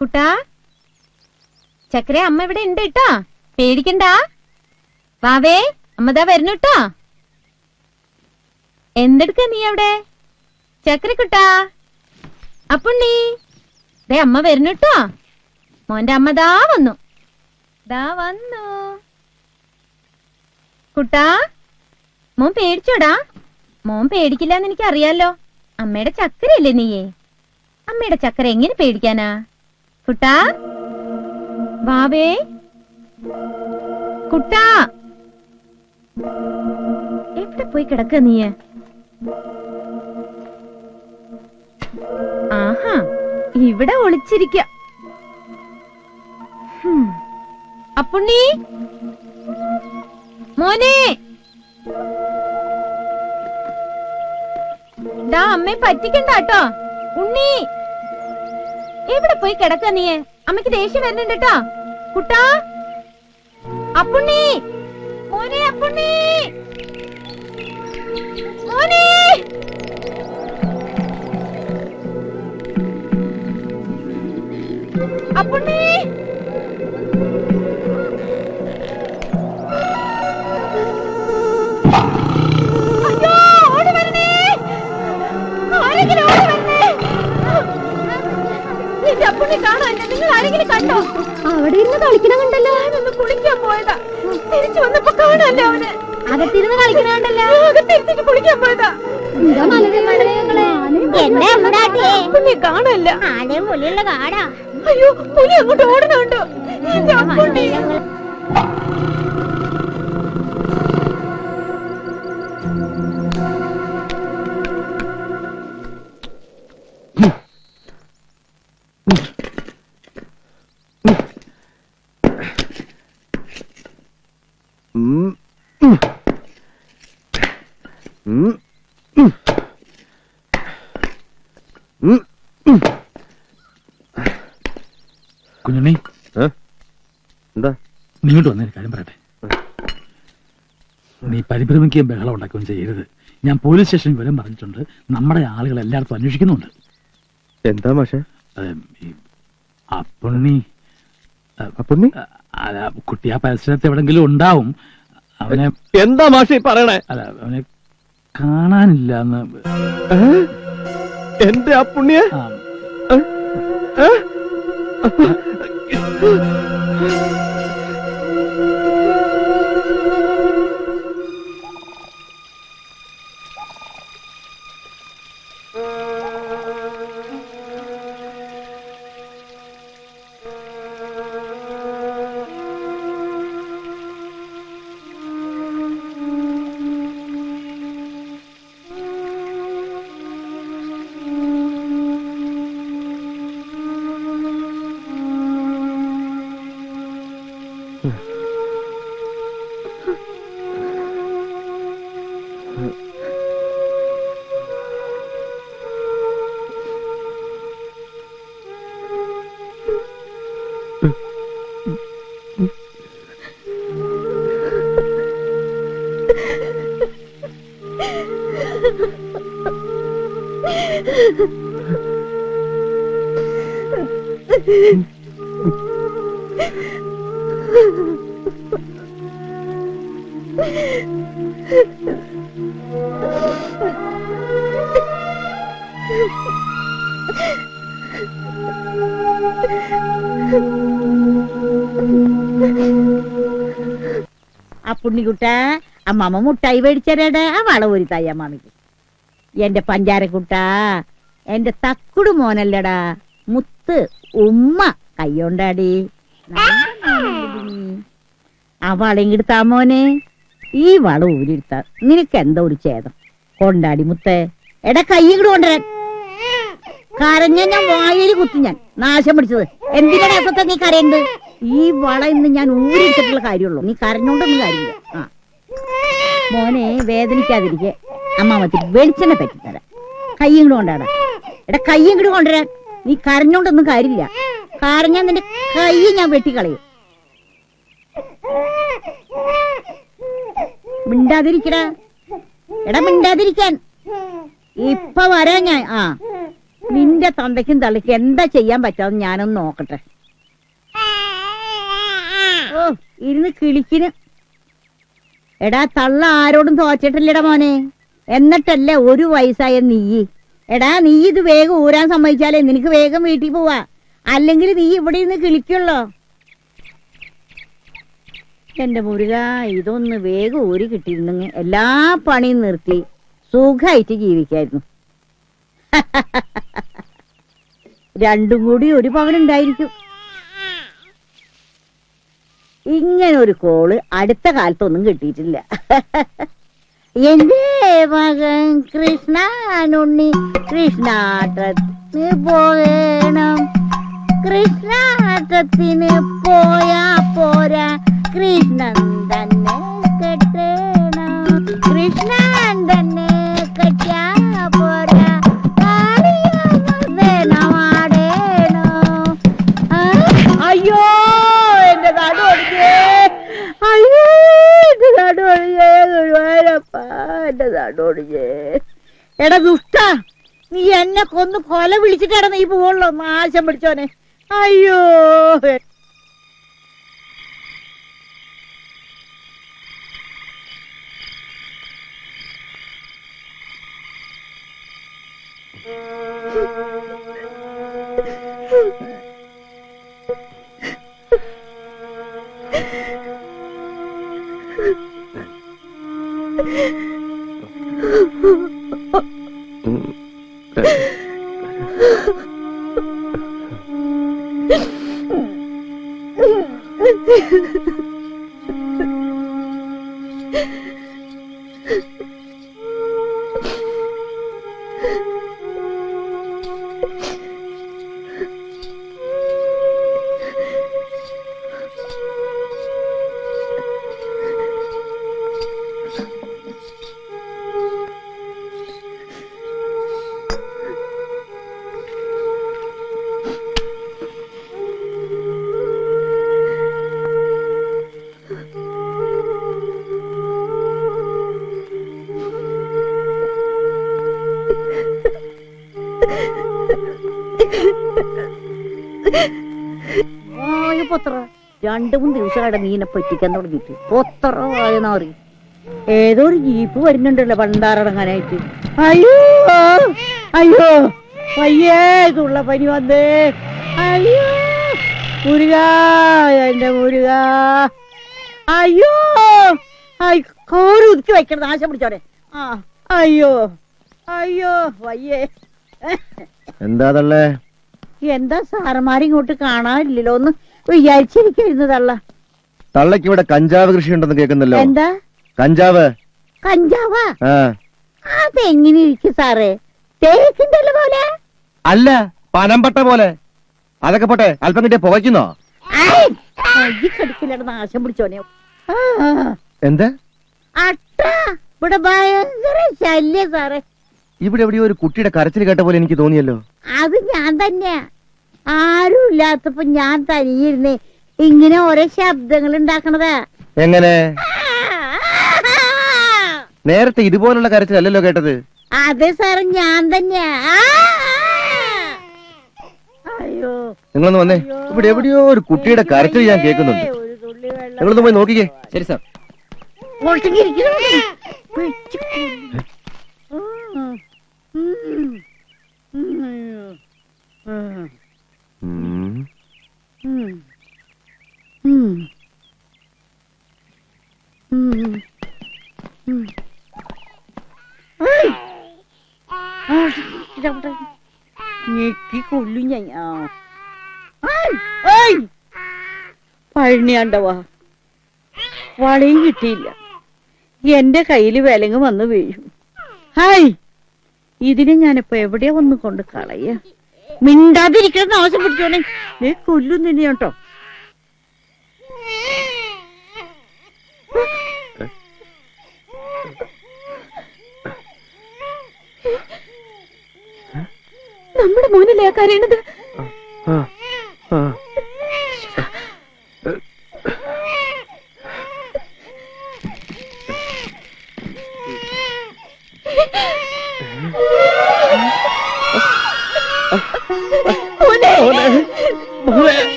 കുട്ടാ, ചക്കര അമ്മ ഇവിടെ ഉണ്ട് കേട്ടോ, പേടിക്കണ്ട. വാവേ, അമ്മതാ വരുന്നു കേട്ടോ. എന്തെടുക്ക നീ അവിടെ? ചക്കര കുട്ടാ, അപ്പുണ്ണി, ദേ അമ്മ വരുന്നു കേട്ടോ. മോന്റെ അമ്മ ദാ വന്നു. കുട്ടാ, മോൻ പേടിച്ചോടാ? മോൻ പേടിക്കില്ലെന്ന് എനിക്കറിയാലോ. അമ്മയുടെ ചക്കരയല്ലേ നീയേ? അമ്മയുടെ ചക്കര എങ്ങനെ പേടിക്കാനാ? കുട്ടാ, വാവേ, കുട്ടാ, എവിടെ പോയി കിടക്ക നീ? ആഹാ, ഇവിടെ ഒളിച്ചിരിക്ക. അപ്പുണ്ണി, മോനെ, ദാ അമ്മയെ പറ്റിക്കണ്ട കേട്ടോ. ഉണ്ണി, എവിടെ പോയി കിടക്ക നീ? അമ്മയ്ക്ക് ദേഷ്യം വരുന്നുണ്ട് കേട്ടോ. കുട്ടാ, അപ്പുണ്ണി, മോനെ, അപ്പുണ്ണി, മോനെ, അപ്പുണ്ണി, അയ്യോ, ഓടി വരണേ, ആരെങ്കിലും ഓടി വരണേ. നിന്റെ അപ്പുണ്ണി കാണാൻ നിങ്ങൾ ആരെങ്കിലും കണ്ടോ? അവിടെ ഇരുന്ന് കളിക്കണമുണ്ടല്ലോ. ഒന്ന് കുളിക്കാൻ പോയതാ, തിരിച്ചു വന്നപ്പോ കാണാല്ലോ അവന്. അകത്തിരുന്ന് കളിക്കണുണ്ടല്ലോ, അകത്തിരുത്തിട്ട് കുളിക്കാൻ പോയതാ. കുഞ്ഞെ കാണല്ല. പുലിയുള്ള കാടാ. അയ്യോ, പുലി അങ്ങോട്ട് ഓടണുണ്ടോ? എന്റെ അപ്പുണ്ണി. കുഞ്ഞുണ്ണി, എന്താ നീ ഇങ്ങോട്ട് വന്നൊരു കാര്യം പറയട്ടെ. നീ പരിഭ്രമിക്കുകയും ബഹളം ഉണ്ടാക്കുകയും ചെയ്യരുത്. ഞാൻ പോലീസ് സ്റ്റേഷനിൽ വിവരം പറഞ്ഞിട്ടുണ്ട്. നമ്മുടെ ആളുകൾ എല്ലായിടത്തും അന്വേഷിക്കുന്നുണ്ട്. എന്താ മാഷേ? അപ്പുണ്ണി അപ്പുണ്ണി കുട്ടി ആ പരിസരത്ത് എവിടെങ്കിലും ഉണ്ടാവും. അവനെ എന്താ മാഷേ പറയണേ? അല്ല, അവനെ കാണാനില്ല എന്ന്. എന്റെ അപ്പുണ്ണിയെ അപ്പുണ്ണിക്കുട്ട, അമ്മാമ്മ മുട്ടായി മേടിച്ചേരടെ. ആ വള ഒരു തായി അമ്മാമിക്ക്. എന്റെ പഞ്ചാരക്കുട്ട, എന്റെ തക്കുടു മോനല്ലടാ, മുത്ത് ഉമ്മ കയ്യോണ്ടാടി. ആ വളയെടുത്താ മോനെ. ഈ വള ഊരിടുത്താ നിനക്ക് എന്താ ഒരു ഛേദം? കൊണ്ടാടി മുത്തേ. എടാ, കൈ ഇങ്ങോട്ട് കൊണ്ടുവരാൻ. കരഞ്ഞ ഞാൻ വായിൽ കുത്തി. ഞാൻ നാശം പിടിച്ചത് എന്തിനാ രസത്തെ നീ കരയുന്നത്? ഈ വള ഇന്ന് ഞാൻ ഊരിട്ടിട്ടുള്ള കാര്യമുള്ളൂ. നീ കരഞ്ഞോണ്ടൊന്നും കാര്യമില്ല. ആ മോനെ, വേദനിക്കാതിരിക്കെ അമ്മാമത്തിൽ വെളിച്ചെണ്ണ പറ്റിത്തരാം. കൈ ഇങ്ങോട്ട് കൊണ്ടാടാ. എടാ, കൈ ഇങ്ങോട്ട് കൊണ്ടുവരാൻ. നീ കരഞ്ഞോണ്ടൊന്നും കാര്യമില്ല. കരഞ്ഞാൽ നിന്റെ കൈ ഞാൻ വെട്ടിക്കളയും. മിണ്ടാതിരിക്കടാ. എടാ, മിണ്ടാതിരിക്കാൻ. ഇപ്പൊ വരാ ഞാൻ. ആ, നിന്റെ തന്തയ്ക്കും തള്ളിക്കും എന്താ ചെയ്യാൻ പറ്റാന്ന് ഞാനൊന്ന് നോക്കട്ടെ. ഓ ഇരുന്ന് കിളിക്കിന്. എടാ തള്ള ആരോടും തോച്ചിട്ടില്ലടാ മോനെ. എന്നിട്ടല്ലേ 1 വയസ്സായ നീ. എടാ നീ ഇത് വേഗം ഊരാൻ സമ്മതിച്ചാലേ നിനക്ക് വേഗം വീട്ടിൽ പോവാ. അല്ലെങ്കിൽ നീ ഇവിടെ നിന്ന് കിളിക്കുള്ളോ. എന്റെ മുരുക, ഇതൊന്ന് വേഗം ഊരി കിട്ടിയിരുന്നെങ്കിൽ എല്ലാ പണിയും നിർത്തി സുഖമായിട്ട് ജീവിക്കായിരുന്നു. രണ്ടും കൂടി 1 പവനുണ്ടായിരിക്കും. ഇങ്ങനെ ഒരു കോള് അടുത്ത കാലത്തൊന്നും കിട്ടിയിട്ടില്ല. എന്റെ മകൻ കൃഷ്ണനുണ്ണി കൃഷ്ണാട്ടത്തിന് പോകണം. കൃഷ്ണാട്ടത്തിന് പോയാ പോരാ, കൃഷ്ണൻ തന്നെ കെട്ടണം. കൃഷ്ണൻ തന്നെ കെട്ടാ പോരാ, അയ്യോ എന്റെ നാട് ഒഴിഞ്ഞേ, അയ്യോ എന്റെ നാട് ഒഴിഞ്ഞേ, ഗുരുവായൂരപ്പാ എന്റെ നാട് ഒഴിഞ്ഞേ. എടാ ദുഷ്ട, നീ എന്നെ കൊന്ന് കൊല വിളിച്ചിട്ടാണ് നീ പോവുള്ളൂ. നാശം പിടിച്ചോനെ. അയ്യോ പൊത്ര 2-3 ദിവസമായിട്ട് നീനെ പറ്റിക്കാൻ തുടങ്ങിയിട്ട് പൊത്ര വായനാറി. ഏതോ ഒരു ജീപ്പ് വരുന്നുണ്ടല്ലോ പണ്ടാറടങ്ങാനായിട്ട്. അയ്യോ അയ്യോ പയ്യേ ഇതുള്ള പനി വന്നേ. അയ്യോ മുരുക, എന്റെ മുരുക. അയ്യോ കോരി ഉതുക്കി വെക്കണം, നാശം പിടിച്ചോടെ. അയ്യോ അയ്യോ വയ്യേ. എന്താ തള്ളേ? എന്താ സാറന്മാരിങ്ങോട്ട് കാണാനില്ലല്ലോ, ഒന്ന് വിചാരിച്ചിരിക്കുന്നു തള്ള. തള്ളക്ക് ഇവിടെ കഞ്ചാവ് കൃഷി ഉണ്ടെന്ന് കേൾക്കുന്നല്ലോ. എന്താ കഞ്ചാവ്? കഞ്ചാവാ? അതെങ്ങനെ ഇരിക്കും സാറേ? തേക്കിന്റെ പോലെ അല്ല, പനമ്പട്ട പോലെ. അതൊക്കെ പോട്ടെ, അല്പം കിട്ടിയ പുകയ്ക്കുന്നോ? കടിക്കില്ല, നാശം പിടിച്ചോനെ. എന്താ അട്ട ഇവിടെ ഭയങ്കര ശല്യ സാറേ. ഇവിടെ എവിടെയോ ഒരു കുട്ടിയുടെ കരച്ചിൽ കേട്ട പോലെ എനിക്ക് തോന്നിയല്ലോ. അത് ഞാൻ തന്നെയാ. ആരും ഇല്ലാത്തപ്പോ ഞാൻ തനിയിരുന്നേ ഇങ്ങനെ ഓരോ ശബ്ദങ്ങൾ ഉണ്ടാക്കണതാ. എങ്ങനെ? നേരത്തെ ഇതുപോലുള്ള കരച്ചിലല്ലോ കേട്ടത്. അതെ സാറ്, ഞാൻ തന്നെയാ. അയ്യോ നിങ്ങളൊന്ന് വന്നേ. ഇവിടെ എവിടെയോ ഒരു കുട്ടിയുടെ കരച്ചിൽ ഞാൻ കേൾക്കുന്നുണ്ട്. ഒരു തുള്ളി വെള്ളം. നിങ്ങളൊന്ന് പോയി നോക്കിക്കേ. ശരി സാർ. ഞെക്കി കൊല്ലും ഞാൻ. പഴനിയാണ്ടവാ, വളയും കിട്ടിയില്ല. എന്റെ കയ്യില് വിലങ്ങ് വന്ന് വീഴും. ഹായ്, ഇതിനെ ഞാനിപ്പോ എവിടെയാ ഒന്ന് കൊണ്ട് കളയ. മിണ്ടാതിരിക്കണം, ആവശ്യം പിടിച്ചോണേ. നീ കൊല്ലും തന്നെ കേട്ടോ. നമ്മുടെ മോനല്ലേ ആ കരയണത്?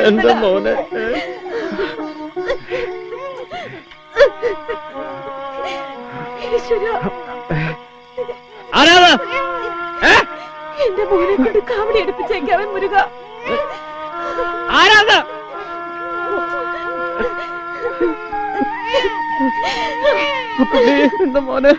എന്റെ മോനെ ആരാ എന്റെ മോനെ കൊണ്ട് കാവടി എടുപ്പിച്ചേക്കാവൻ മുരുക. ആരാ എന്റെ മോനെ